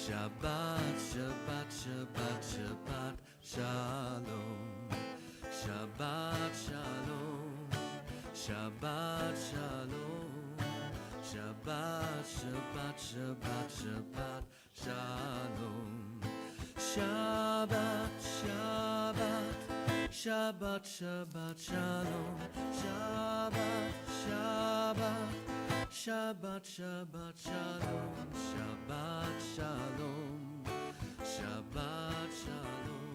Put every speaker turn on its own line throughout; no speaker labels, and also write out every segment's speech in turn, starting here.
Shabbat, Shabbat, Shabbat, Shabbat, Shalom. Shabbat, Shalom. Shabbat, Shalom. Shabbat, Shabbat, Shabbat, Shabbat, Shalom. Shabbat, Shabbat, Shabbat, Shabbat, Shalom. Shabbat, Shabbat, Shabbat, Shabbat, Shalom. Shabbat, Shalom. Shabbat, Shalom.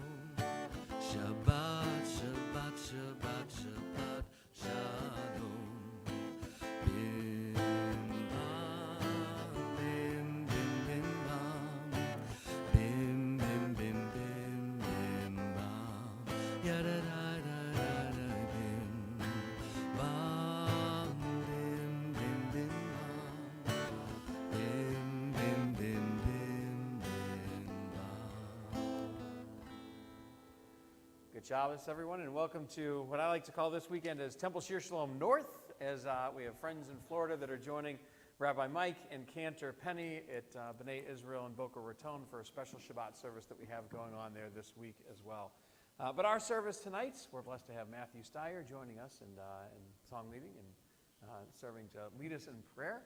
Shabbat, Shabbat, Shabbat, Shabbat, Shalom. Bim, bam, bim, bim, bim, bam. Bim, bim, bim, bim, bim, bam. Yada, da, da, da, da, bim, bam, bim, bim, bim, bam. Bim, bim, bim, bim, bim, bam.
Good Shabbos, everyone, and welcome to what I like to call this weekend as Temple Shir Shalom North, as we have friends in Florida that are joining Rabbi Mike and Cantor Penny at B'nai Israel in Boca Raton for a special Shabbat service that we have going on there this week as well. But our service tonight, we're blessed to have Matthew Steyer joining us in song leading and serving to lead us in prayer.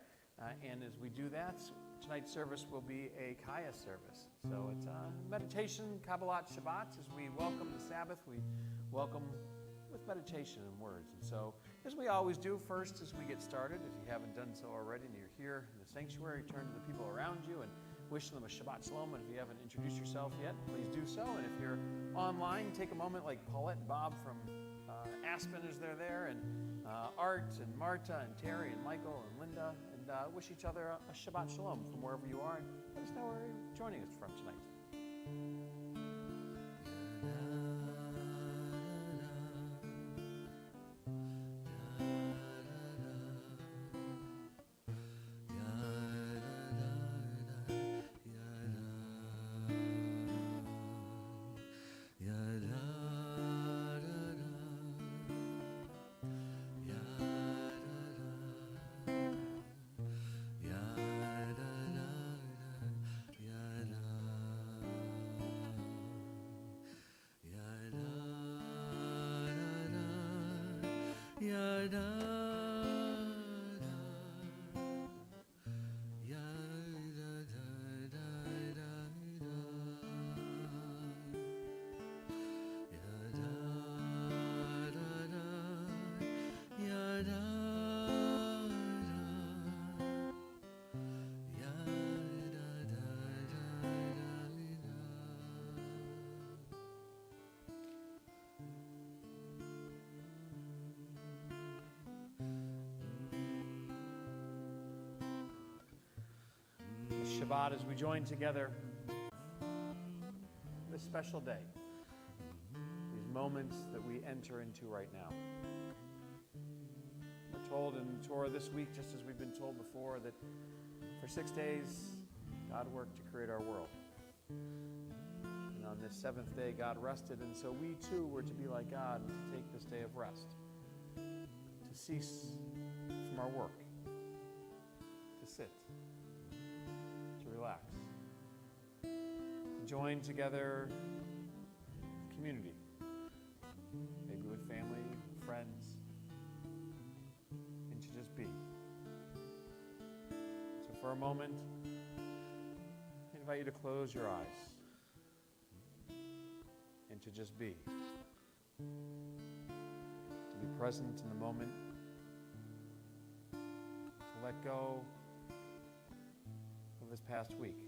And as we do that, tonight's service will be a CAYA service. So it's meditation, Kabbalat Shabbat. As we welcome the Sabbath, we welcome with meditation and words. And so, as we always do, first as we get started, if you haven't done so already and you're here in the sanctuary, turn to the people around you and wish them a Shabbat Shalom. And if you haven't introduced yourself yet, please do so. And if you're online, take a moment like Paulette and Bob from Aspen as they're there, and Art and Marta and Terry and Michael and Linda, and wish each other a Shabbat Shalom from wherever you are, and let us know where you're joining us from tonight. Shabbat as we join together this special day, these moments that we enter into right now. We're told in Torah this week, just as we've been told before, that for 6 days God worked to create our world. And on this seventh day God rested, and so we too were to be like God and to take this day of rest, to cease from our work, to sit, relax, join together community, maybe with family, friends, and to just be. So for a moment, I invite you to close your eyes and to just be. To be present in the moment, to let go this past week.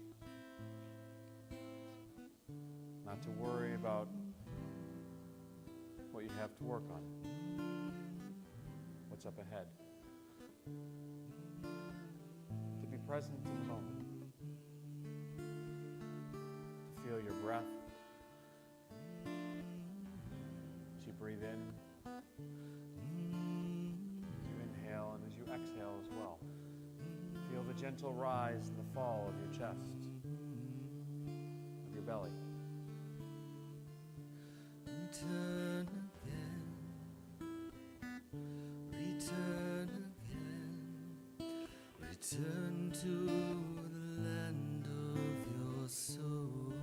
Not to worry about what you have to work on, what's up ahead. To be present in the moment. To feel your breath as you breathe in, as you inhale, and as you exhale as well. Feel the gentle rise and the fall of your chest, of your belly.
Return again, return to the land of your soul.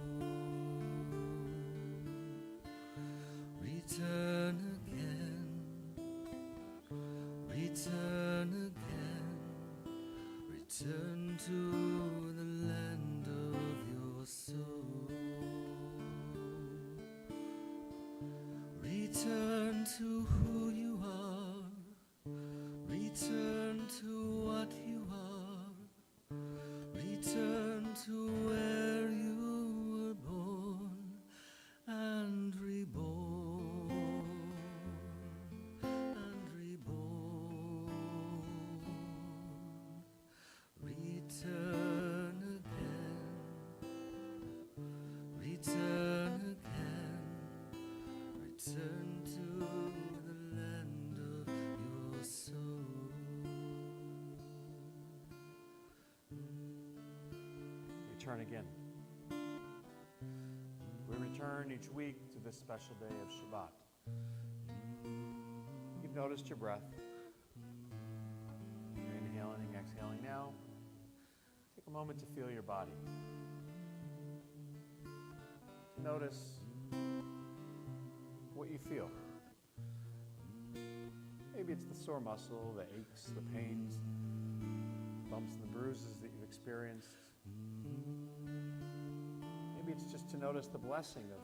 Return again, return again, return to the land of your soul. Return to who you are, return to what you are, return to where you were born and reborn, and reborn. Return again, return again, return to the land of your soul.
Return again. We return each week to this special day of Shabbat. You've noticed your breath. You're inhaling and exhaling now. Take a moment to feel your body. To notice what you feel. Maybe it's the sore muscle, the aches, the pains, bumps and the bruises that you've experienced. Maybe it's just to notice the blessing of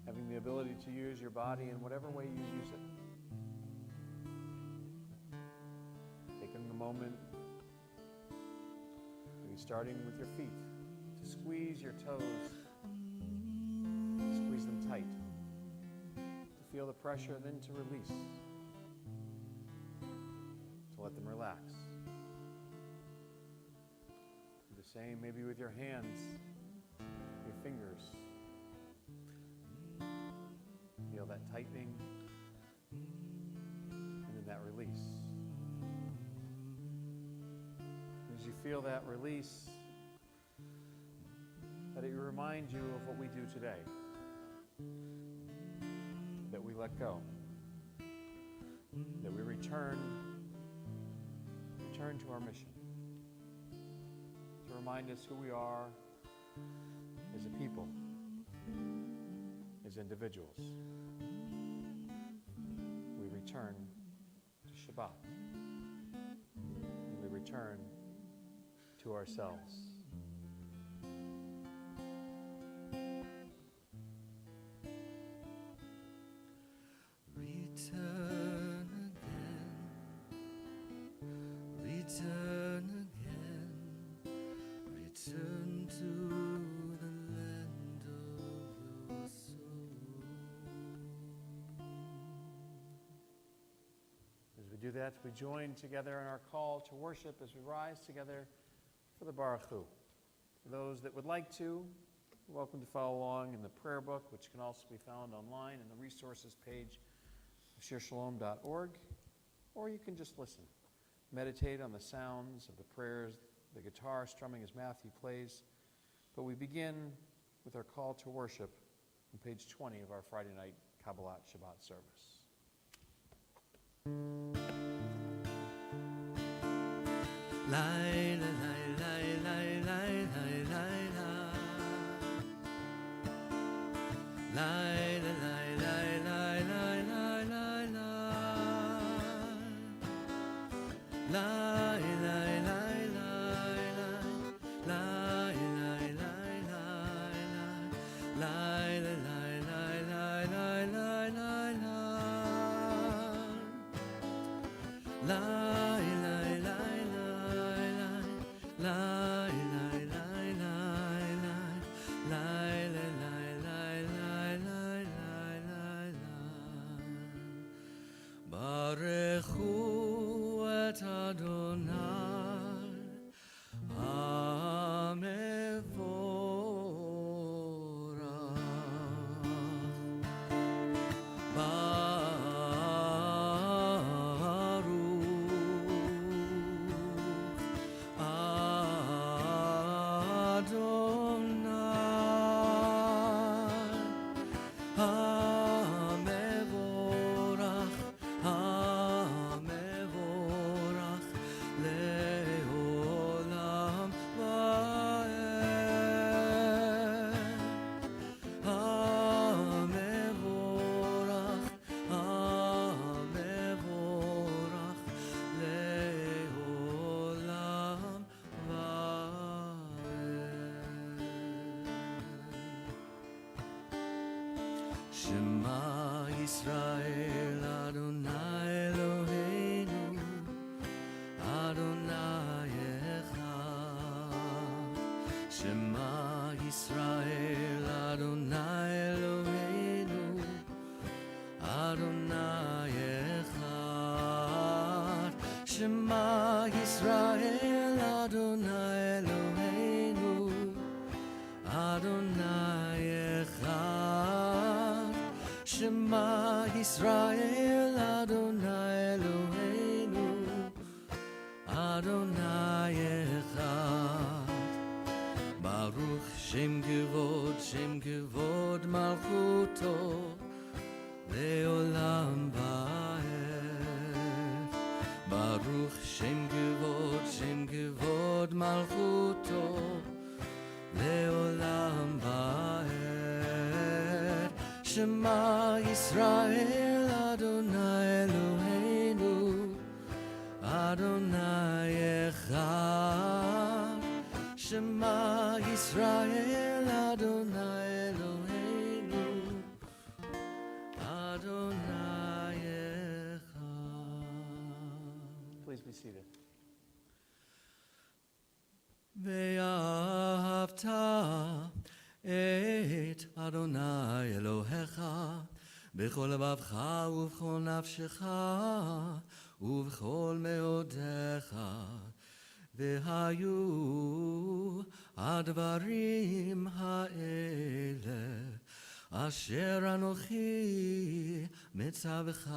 having the ability to use your body in whatever way you use it. Taking a moment, maybe starting with your feet, to squeeze your toes, squeeze them tight, to feel the pressure, then to release, to let them relax. Do the same maybe with your hands, your fingers. Feel that tightening, and then that release. As you feel that release, let it remind you of what we do today. That we let go. That we return to our mission. To remind us who we are as a people, as individuals. We return to Shabbat. We return to ourselves.
Return again, return again, return to the land of your soul.
As we do that, we join together in our call to worship as we rise together for the Baruch Hu. For those that would like to, you're welcome to follow along in the prayer book, which can also be found online in the resources page of shirshalom.org, or you can just listen. Meditate on the sounds of the prayers, the guitar strumming as Matthew plays. But we begin with our call to worship on page 20 of our Friday night Kabbalat Shabbat service.
Lai la lai lai lai lai lai lai la. Lai la lai lai lai lai lai lai la. Lai lai lai lai lai. Lai lai lai lai lai. Lai la lai lai lai lai lai lai la. Lai lai lai lai lai. Lai lai lai lai lai. Lai lai lai lai lai lai. Shema Yisrael Adonai Eloheinu Adonai Echad. Shema Yisrael Adonai Eloheinu Adonai Echad. Shema Yisrael Adonai Eloheinu Adonai Echad. Shema Yisrael Adonai Eloheinu Adonai Echad. Baruch Shem Kevod Malchuto Leolam Vaed. Baruch Shem Kevod Malchuto Leolam Vaed. Shema Yisrael Adonai Eloheinu Adonai Echad. Shema Yisrael Adonai Eloheinu Adonai Echad.
Please be seated.
ואהבת את אדוני אלוהיך בכל לבבך ובכל נפשך ובכל מאודיך. והיו הדברים האלה אשר אנוכי מצווך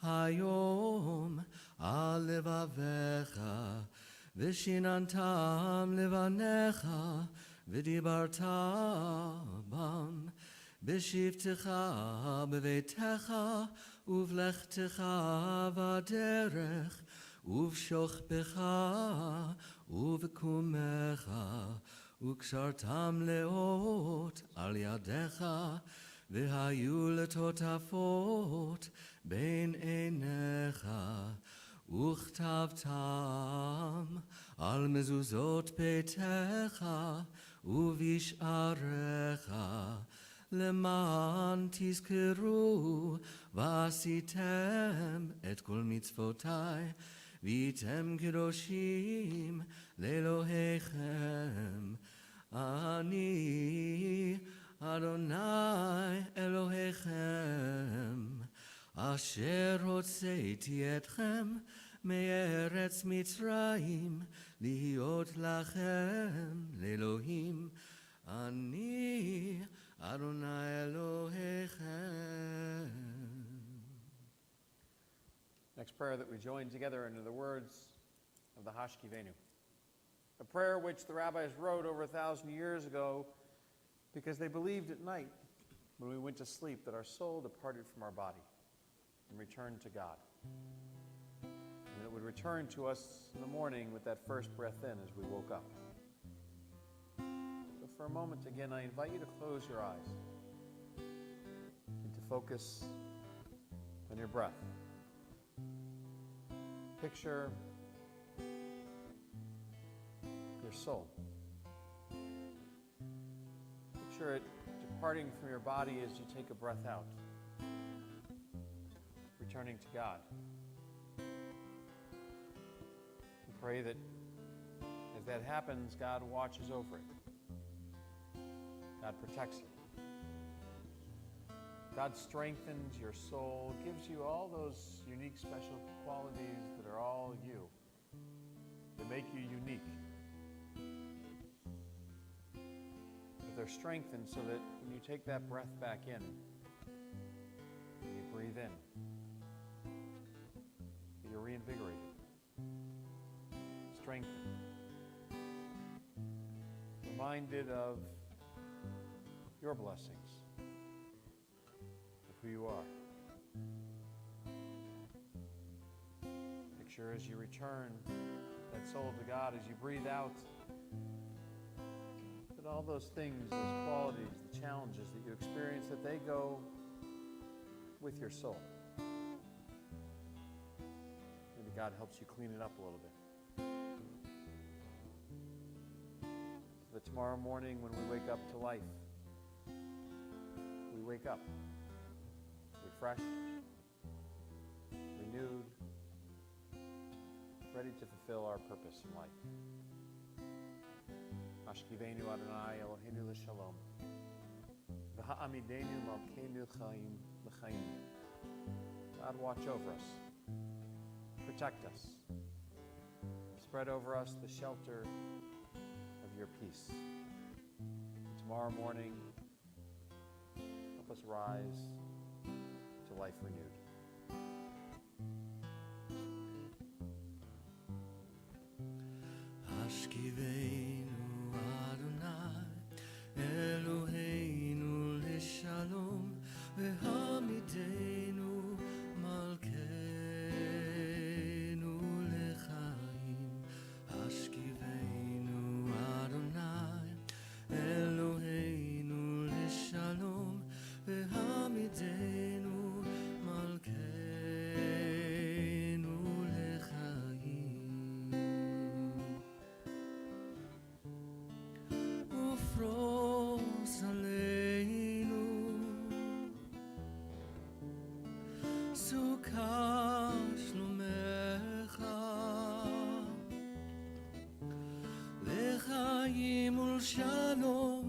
היום על לבביך, ושיננתם לבניך ודיברת בם בשבתך בביתך ובלכתך בדרך ובשוכבך ובקומך, וקשרתם לאות על ידיך, והיו לטוטפות בין עיניך, וכתבתם על מזוזות ביתך ובשעריך, למען תזכרו ועשיתם את כל מצוותי, והייתם קדושים לאלוהיכם. אני אדוני אלוהיכם, אשר הוצאתי אתכם מארץ מצרים, להיות לכם לאלוהים. אני אדוני אלוהיכם.
Next prayer that we join together into the words of the Hashkivenu, a prayer which the rabbis wrote over 1,000 years ago because they believed at night when we went to sleep that our soul departed from our body and returned to God, and that it would return to us in the morning with that first breath in as we woke up. So for a moment again, I invite you to close your eyes and to focus on your breath. Picture your soul. Picture it departing from your body as you take a breath out, returning to God. And pray that as that happens, God watches over it. God protects it. God strengthens your soul, gives you all those unique special qualities that are all you, that make you unique. But they're strengthened so that when you take that breath back in, and you breathe in, you're reinvigorated, strengthened, reminded of your blessings, who you are. Picture as you return that soul to God, as you breathe out, that all those things, those qualities, the challenges that you experience, that they go with your soul. Maybe God helps you clean it up a little bit. So that tomorrow morning when we wake up to life, we wake up refreshed, renewed, ready to fulfill our purpose in life. Ashkivenu Adonai Eloheinu l'shalom. V'ha'amidenu malkeinu chaim l'chaim. God, watch over us. Protect us. Spread over us the shelter of your peace. Tomorrow morning, help us rise to life renewed.
Ashkivenu Adonai Eloheinu l'shalom v'hamidenu malkeinu l'chaim. Ashkivenu Adonai Eloheinu l'shalom v'hamidenu malkeinu l'chaim. Ufros aleinu sukkah shlomecha lechaim ulshalom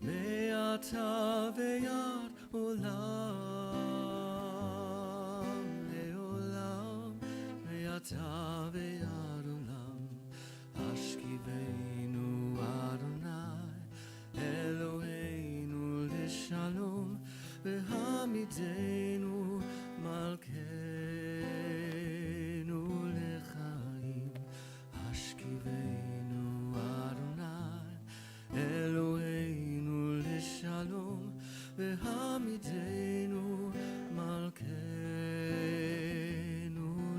me'ata ve'ad olam le'olam me'ata ve'ad olam. Ashkivenu Adonai Eloheinu l'shalom v'hamidenu malkeinu l'chaim. Ashkivenu Adonai Eloheinu l'shalom v'hamidenu malkeinu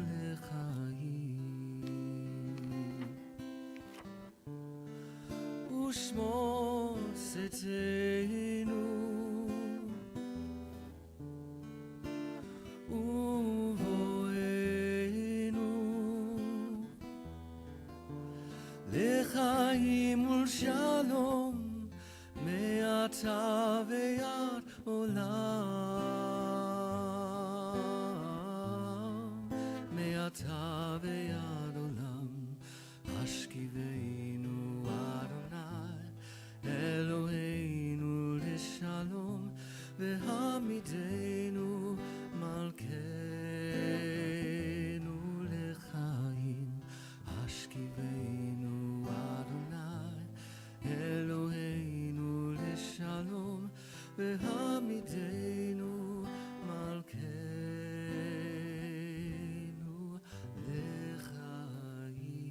l'chaim. Ushmo setenu uvoenu lechaim ulshalom me'ata ve'ad olam me'ata ve'ad olam. Ashkivenu Adonai Eloheinu l'shalom v'hamidenu malkeinu l'chaim. Ashkivenu Adonai Eloheinu l'shalom v'hamidenu malkeinu l'chaim.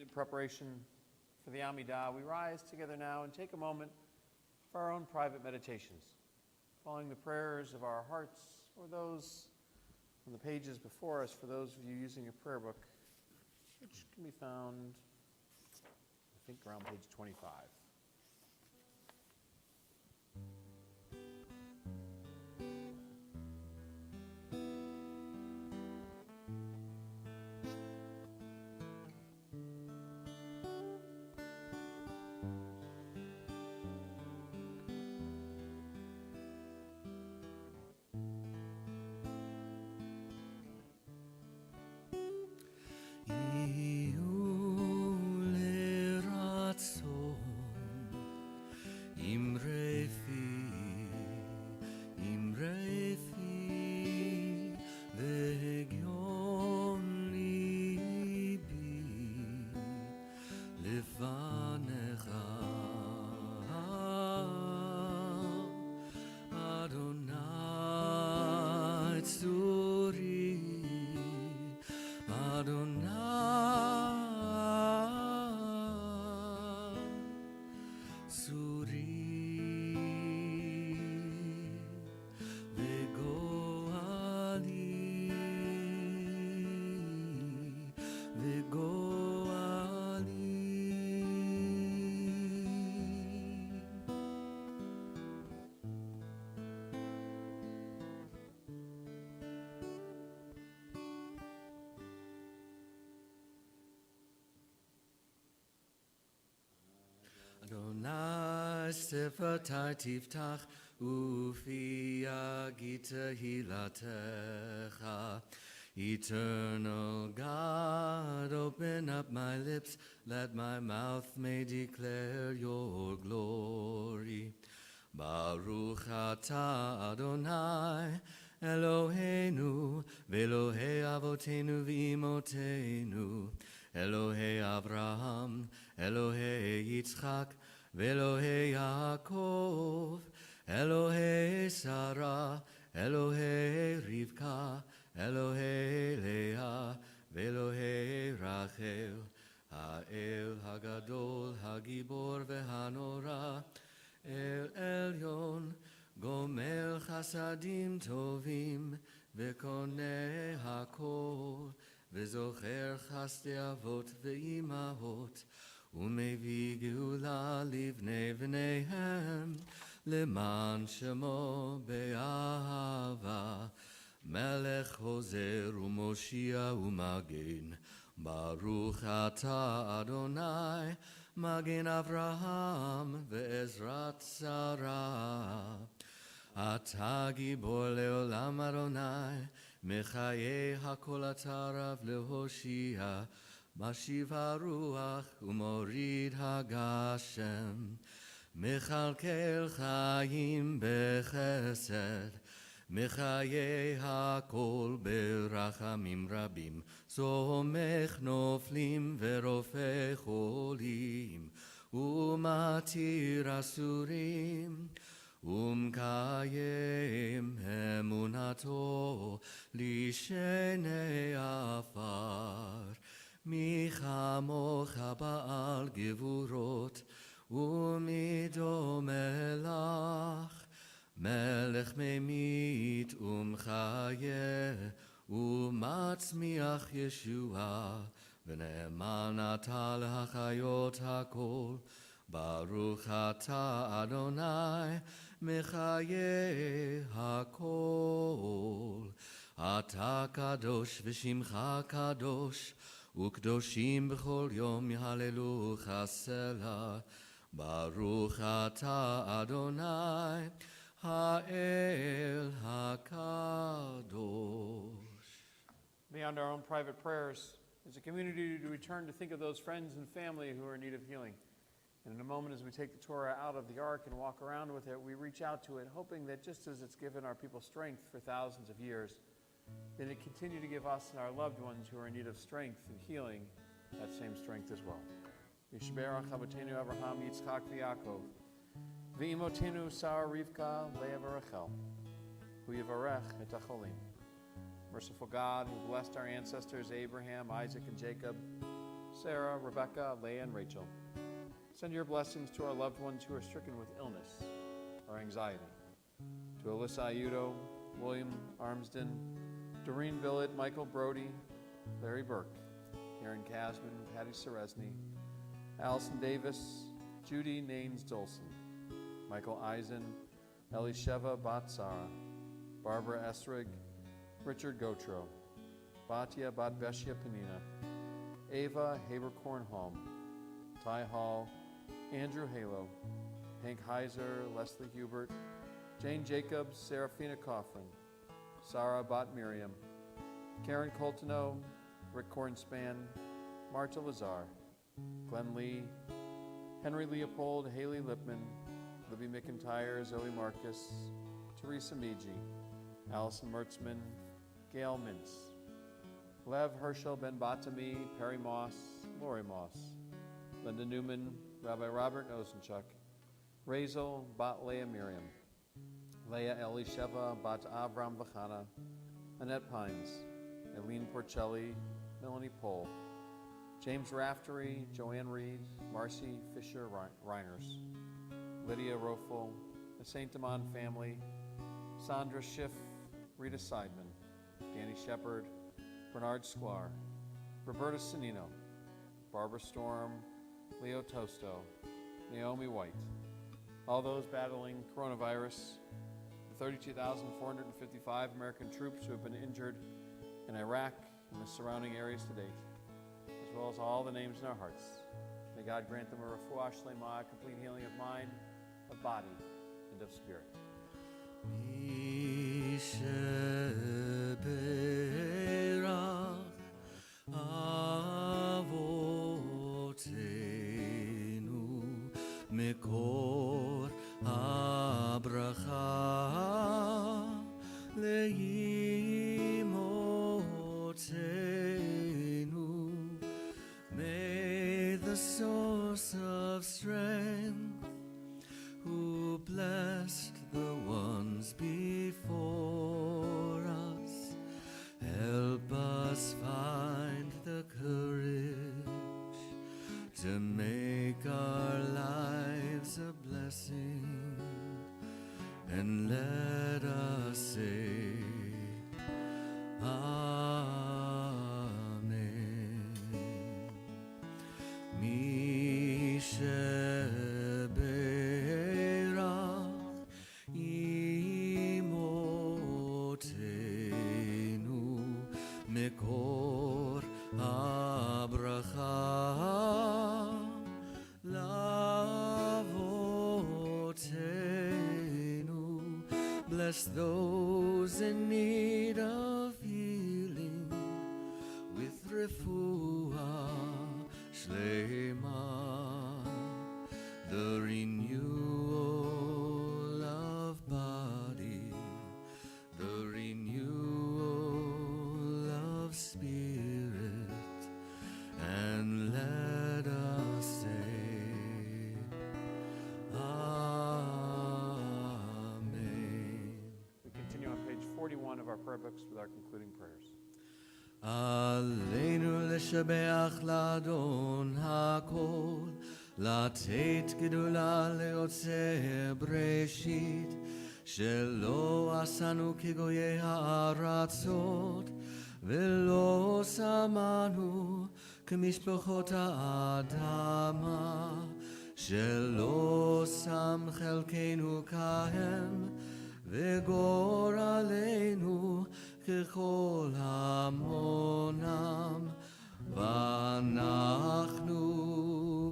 In preparation for the Amidah, we rise together now and take a moment for our own private meditations, following the prayers of our hearts or those on the pages before us for those of you using a prayer book, which can be found, I think, around page 25.
שפתי תפתח ופי יגיד תהילתך. Eternal God, open up my lips, let my mouth may declare your glory. Baruch atah Adonai, Eloheinu, ve'Elohei avotenu v'imotenu, Elohei Avraham, Elohei Yitzchak, ve'Elohei Yaakov, Elohei Sarah, Elohei Rivka, Elohei Leah, ve'Elohei Rachel, Ha'el Hagadol, Hagibor ve'Hanora, El Elyon, Gomer Chasadim Tovim, Ve'Koneh Hakol, Ve'Zocher Chasdei Avot ve'Imahot, U'Mevi Geula Livnei V'neihem, Leman Shemo Be'ahava, Melech Hozer U'Moshia U'Magen, Baruch atah Adonai, Magen Avraham ve'Ezrat Sarah. Atah Gibor le'olam Adonai, Mechayei hakol atah Rav lehoshia, Mashiv haruach u'morid hagashem, Mechalkel chayim bechesed, Mechayei hakol berachamim rabim, Somech noflim ve'rofeh cholim, U'matir asurim, U'mkayem emunato lishenei afar, Michamocha ba'al gevurot, U'mido melach, Melech memit umchayeh, U'matzmiach Yeshua, V'ne'eman atah lehachayot hakol, Baruch atah Adonai, Mechayeh hakol. Atah kadosh v'shimcha kadosh, U'kdoshim b'chol yom yahalelucha selah, Baruch atah Adonai, Ha'el HaKadosh.
Beyond our own private prayers, as a community to return to think of those friends and family who are in need of healing. And in a moment, as we take the Torah out of the ark and walk around with it, we reach out to it, hoping that just as it's given our people strength for thousands of years, that it continue to give us and our loved ones who are in need of strength and healing that same strength as well. Yishberach Avotenu Avraham, Yitzchak, v'Yaakov, v'imotenu Sarah, Rivka, Leah, v'Rachel, hu yivarech et hacholim. Merciful God, who blessed our ancestors Abraham, Isaac, and Jacob, Sarah, Rebekah, Leah, and Rachel, send your blessings to our loved ones who are stricken with illness or anxiety. To Alyssa Ayudo, William Armsden, Doreen Villett, Michael Brody, Larry Burke, Karen Kasman, Patty Seresny, Allison Davis, Judy Naines Dolson, Michael Eisen, Elisheva Batsara, Barbara Esrig, Richard Gotro, Batya Badveshya Panina, Ava Haber-Kornholm, Ty Hall, Andrew Halo, Hank Heiser, Leslie Hubert, Jane Jacobs, Serafina Coughlin, Sarah Bat Miriam, Karen Coltoneau, Rick Kornspan, Marta Lazar, Glenn Lee, Henry Leopold, Haley Lipman, Libby McIntyre, Zoe Marcus, Teresa Miji, Allison Mertzman, Gail Mintz, Lev Herschel Ben Batami, Perry Moss, Lori Moss, Linda Newman, Rabbi Robert Osenchuk, Razel Bat Leah Miriam, Leah Elisheva Bat Avram Vachana, Annette Pines, Eileen Porcelli, Melanie Pohl, James Raftery, Joanne Reed, Marcy Fisher Reiners, Lydia Rofel, the St. Amand family, Sandra Schiff, Rita Seidman, Danny Shepard, Bernard Sklar, Roberta Sanino, Barbara Storm, Leo Tosto, Naomi White, all those battling coronavirus, the 32,455 American troops who have been injured in Iraq and the surrounding areas to date, as well as all the names in our hearts. May God grant them a refuah shlema, complete healing of mind, of body and of spirit.
מי שברך אבותינו מקור הברכה לאמותינו. May the source of strength who blessed the ones before us help us find the courage to make our lives a blessing, and let us say Amen. מי שברך אמותינו מקור הברכה לאבותינו. Bless those in need of healing with refuah shlema, the renewal of body, the renewal of spirit, and let us say Amen.
We continue on page 41 of our prayer books with our concluding prayers.
עלינו לשבח לאדון הכל, לתת גדולה ליוצא בראשית, שלא עשנו כגויי הארצות, ולא שמנו כמשפחות האדמה, שלא שם חלקנו כהם, וגורלנו ככל המונם, ואנחנו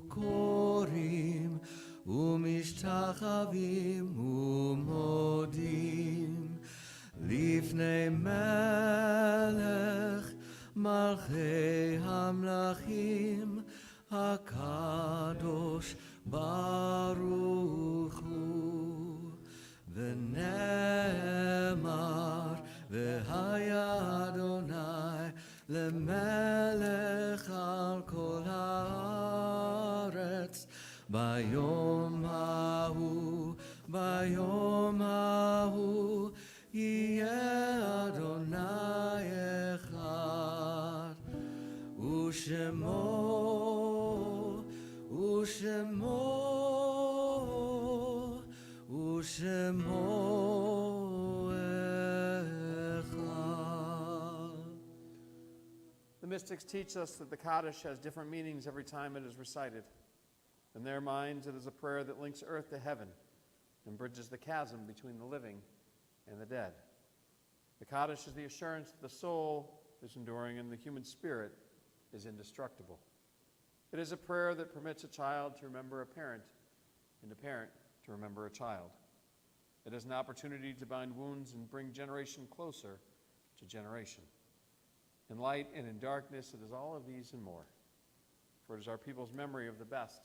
קוראים ומשתחווים ומודים לפני מלך מלכי המלכים הקדוש ברוך הוא. ונאמר והיה אדוני למלך על כל הארץ ביום ההוא יהיה אדוני אחד, ושמו
The mystics teach us that the Kaddish has different meanings every time it is recited. In their minds, it is a prayer that links earth to heaven and bridges the chasm between the living and the dead. The Kaddish is the assurance that the soul is enduring and the human spirit is indestructible. It is a prayer that permits a child to remember a parent and a parent to remember a child. It is an opportunity to bind wounds and bring generation closer to generation. In light and in darkness, it is all of these and more. For it is our people's memory of the best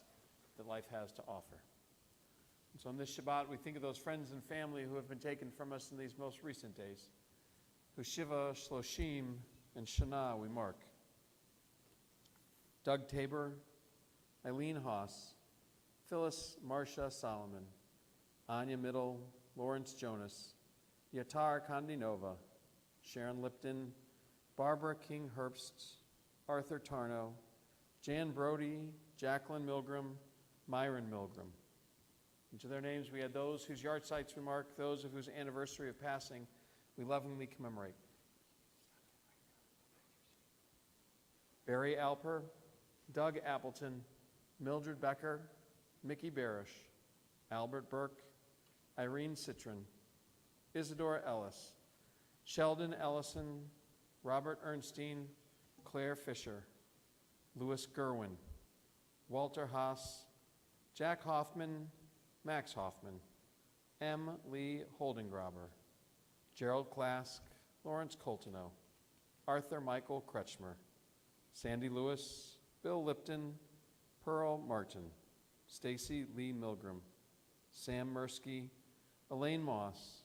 that life has to offer. And so on this Shabbat, we think of those friends and family who have been taken from us in these most recent days, whose Shiva, Shloshim, and Shana we mark. Doug Tabor, Eileen Haas, Phyllis Marcia Solomon, Anya Middle, Lawrence Jonas, Yatar Kandinova, Sharon Lipton, Barbara King Herbst, Arthur Tarnow, Jan Brody, Jacqueline Milgram, Myron Milgram. Each of their names, we had those whose yard sites we mark, those of whose anniversary of passing we lovingly commemorate. Barry Alper, Doug Appleton, Mildred Becker, Mickey Barish, Albert Burke, Irene Citron, Isadora Ellis, Sheldon Ellison, Robert Ernstein, Claire Fisher, Louis Gerwin, Walter Haas, Jack Hoffman, Max Hoffman, M. Lee Holdengraber, Gerald Klask, Lawrence Coltonow, Arthur Michael Kretschmer, Sandy Lewis, Bill Lipton, Pearl Martin, Stacy Lee Milgram, Sam Mursky, Elaine Moss,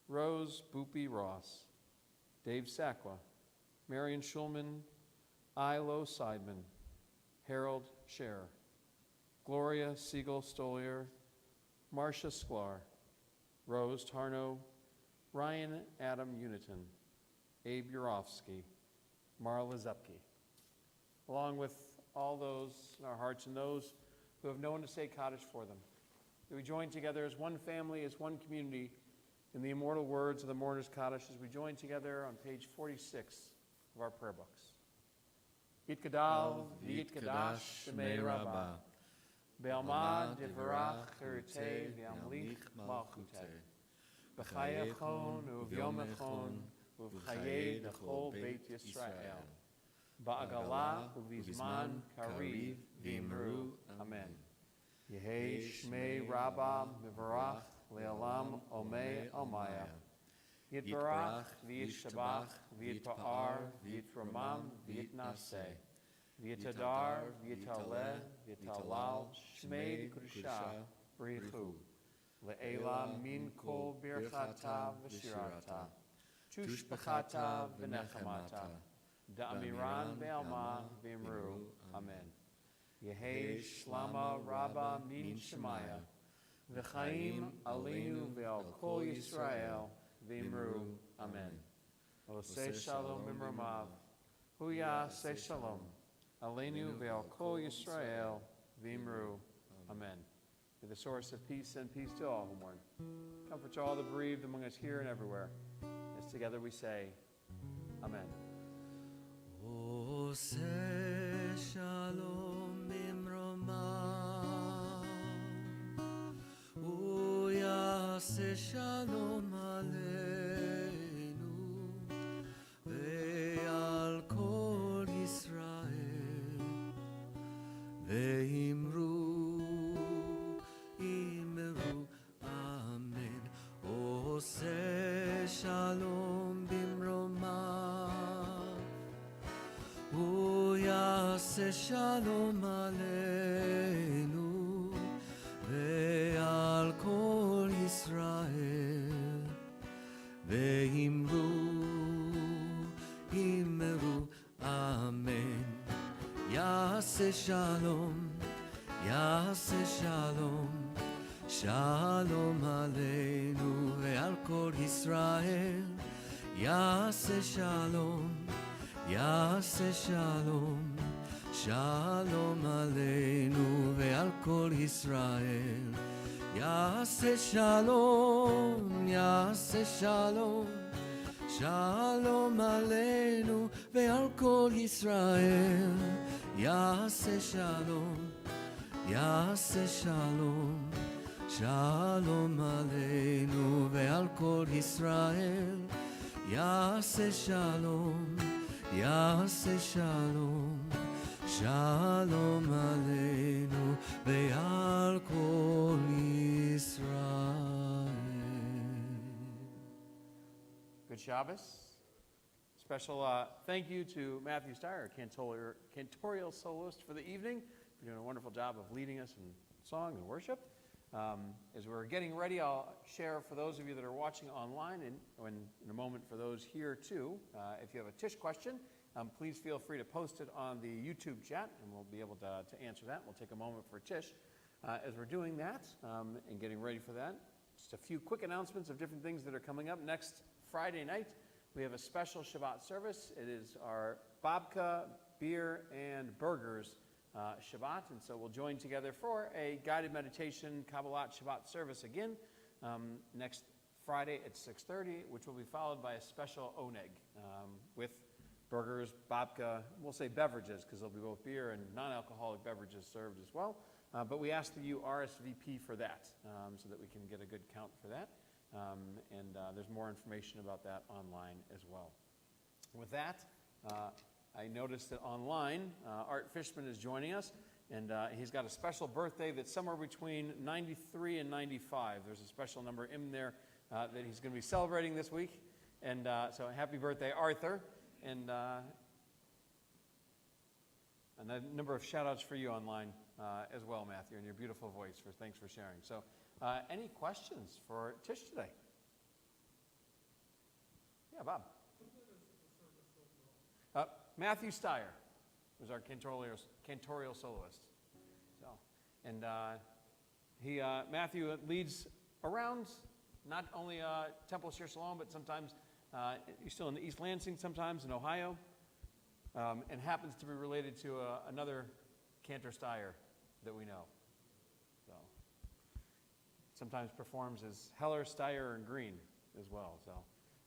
Rose Boopy Ross, Dave Sakwa, Marion Schulman, Ilo Seidman, Harold Scherer, Gloria Siegel Stolier, Marcia Sklar, Rose Tarnow, Ryan Adam Uniton, Abe Urofsky, Marla Zepke, along with all those in our hearts and those who have no one to say Kaddish for them. That we join together as one family, as one community, in the immortal words of the Mourner's Kaddish as we join together on page 46 of our prayer books. Yitkadal v'yitkadash shemei Rabbah, be'alma devarach cherutei v'amlich malchutei, b'chai echon u'v'yom echon u'v'chayei d'chol beit Yisrael, ba'agala u'v'zman kariv v'imru. Amen. Yehei shmei Rabbah mevarach le'olam omei almaya. Yitbarach v'yishabach v'yitpa'ar v'yitramam v'yitnaseh v'yitadar v'yitaleh v'yitalal shmei kudusha b'richu le'ela min kol birchata v'shirata tushbachata v'nechamata da'amiran be'alma v'imru. Amen. Yehei shlama rabba min shemaya v'chaim aleinu ve'al kol Yisrael v'imru. Amen. Oseh shalom imramav, huya seh shalom, aleinu ve'al kol Yisrael v'imru. Amen. May the source of peace send peace to all who mourn. Comfort to all the bereaved among us here and everywhere. As together we say, Amen.
Oseh shalom imramav, huya seh shalom aleinu ve'al kol Yisrael ve'imru imru. Amen. Oseh shalom bimromav, huya shalom aleinu ve'al kol Yisrael ve'imru imru. Amen. Yaseh shalom, yaseh shalom, shalom aleinu ve'al kol Yisrael. Yaseh shalom, yaseh shalom, shalom aleinu ve'al kol Yisrael. Yaseh shalom, yaseh shalom, shalom aleinu ve'al kol Yisrael. Yaseh shalom, yaseh shalom, shalom aleinu ve'al kol Yisrael. Yaseh shalom, yaseh shalom, shalom aleinu ve'al kol Yisrael.
Good Shabbos. Special thank you to Matthew Steyer, cantorial soloist for the evening, for doing a wonderful job of leading us in song and worship. As we're getting ready, I'll share for those of you that are watching online, and in a moment for those here too, if you have a Tish question, please feel free to post it on the YouTube chat, and we'll be able to answer that. We'll take a moment for Tish. As we're doing that and getting ready for that, just a few quick announcements of different things that are coming up. Next Friday night, we have a special Shabbat service. It is our babka, beer, and burgers Shabbat, and so we'll join together for a guided meditation Kabbalat Shabbat service again next Friday at 6:30, which will be followed by a special oneg with burgers, babka, we'll say beverages, because there'll be both beer and non-alcoholic beverages served as well. But we ask that you RSVP for that so that we can get a good count for that. And there's more information about that online as well. With that, I noticed that online, Art Fishman is joining us, And he's got a special birthday that's somewhere between 93 and 95. There's a special number in there that he's going to be celebrating this week. And so happy birthday, Arthur. And a number of shout-outs for you online as well, Matthew, and your beautiful voice. Thanks for sharing. So any questions for Tish today? Yeah, Bob. Matthew Steyer was our cantorial soloist. So, and Matthew leads around not only Temple Shir Shalom, but sometimes he's still in the East Lansing, sometimes in Ohio, and happens to be related to another Cantor Steyer that we know. So sometimes performs as Heller, Steyer, and Green as well. So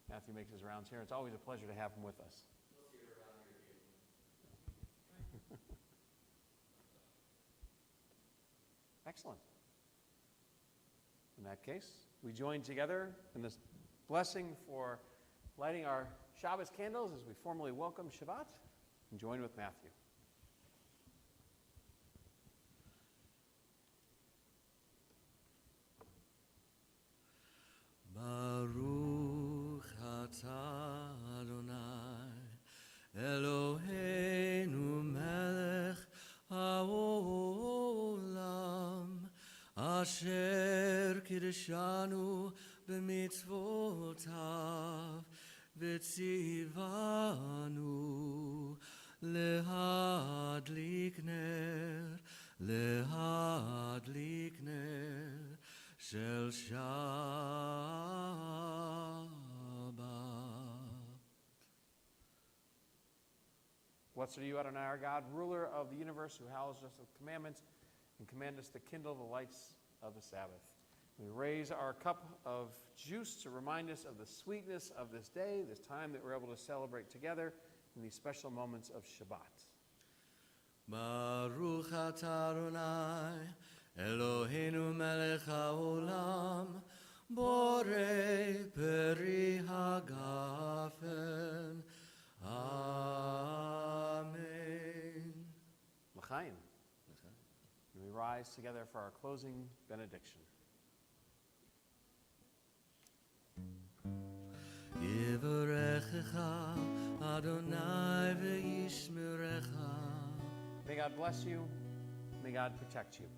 Matthew makes his rounds here. It's always a pleasure to have him with us. Excellent. In that case, we join together in this blessing for lighting our Shabbos candles as we formally welcome Shabbat and join with Matthew.
Baruch atah Adonai Eloheinu melech haolam asher kiddushanu b'mitzvotav v'tzivanu lehadlik ner shel Shabbat.
Blessed are you, Adonai, our God, ruler of the universe, who houses us with commandments and command us to kindle the lights of the Sabbath. We raise our cup of juice to remind us of the sweetness of this day, this time that we're able to celebrate together in these special moments of Shabbat.
Baruch atah Adonai Eloheinu melech haolam borei peri hagafen. Amen.
L'chaim. And we rise together for our closing benediction.
Yivarechecha Adonai ve'yishmerecha.
May God bless you. May God protect you.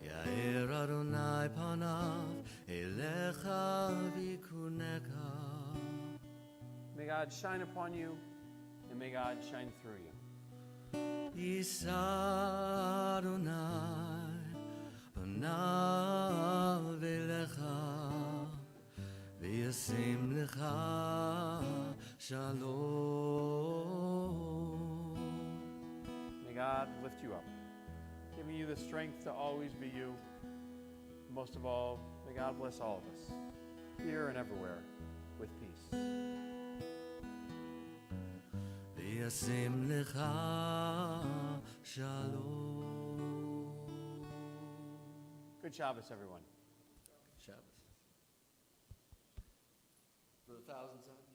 Ya'er Adonai panav elecha v'yikuneka.
May God shine upon you, and may God shine through you.
Yisa Adonai panav elecha v'yasim lecha shalom.
May God lift you up, giving you the strength to always be you. Most of all, may God bless all of us, here and everywhere, with peace.
V'yasim lecha shalom.
Good Shabbos, everyone.
Shabbos. For the 1,000 times.